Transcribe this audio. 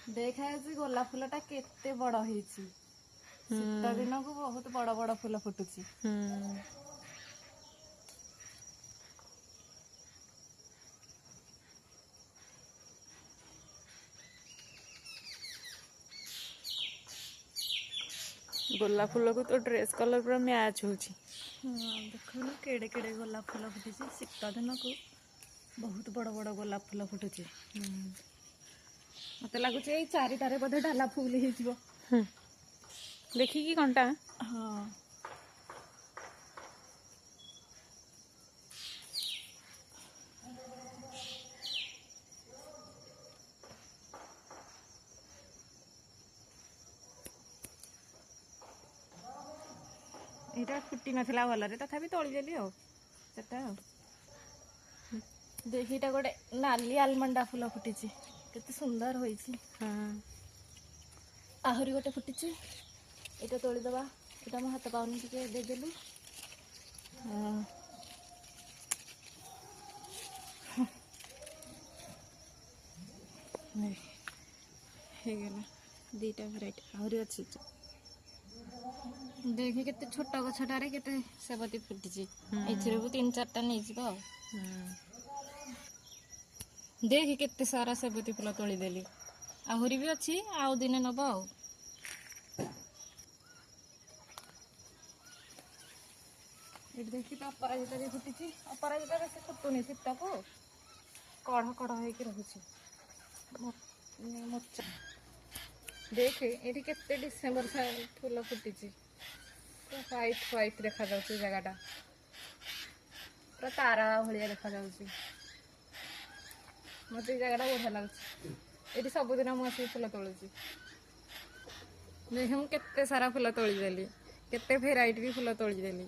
देखा गोलाप फूलटा केते बड़ होईची शीत दिन को बहुत बड़ बड़ फूल फुटुची। गोलाप फूल को तो ड्रेस कलर पूरा मैच होची। देखो केड़े केड़े गोलाप फूल फुटुची शीत दिन को बहुत बड़ बड़ गोलाप फूल फुटुची। मत लगुच चारिटारे बोधे ढाला फुल हो देखिकी कंटा। हाँ यहाँ फुटी नाला भलरे तथापि तोलीदेली देखीटा गोटे नाली आलमंडा फूल फुटी केते सुंदर होईची। आहरी गोटे फुटी यहाँ तोलीदबा यहाँ मो हाथ पाऊनी टे देदेली। दीटा भेराइटी आहरी अच्छी देखी केते छोट गछटारे केते सेबती फुटी एथरे भी 3-4टा नहीं जीवा। देखी केते सारा सेबती फूल तोलीदेली आहरी भी अच्छी आउ दिने नब आ देखी तो अपराजिता भी फुटी अपराजिता से फुटुनी शीत को कढ़ कढ़ होगी रही मोचा। देखे ये केते डिसेम्बर फूल फुटी व्हाइट व्हाइट देखा जाउची जगहटा पूरा तारा भाया देखा जाउची। मत जगह बढ़िया लगुच ये सबुदिन मुझे फूल तोलुची देख मुझे सारा फूल तोलीदेली केते भेराइटी भी फूल तोलीदेली।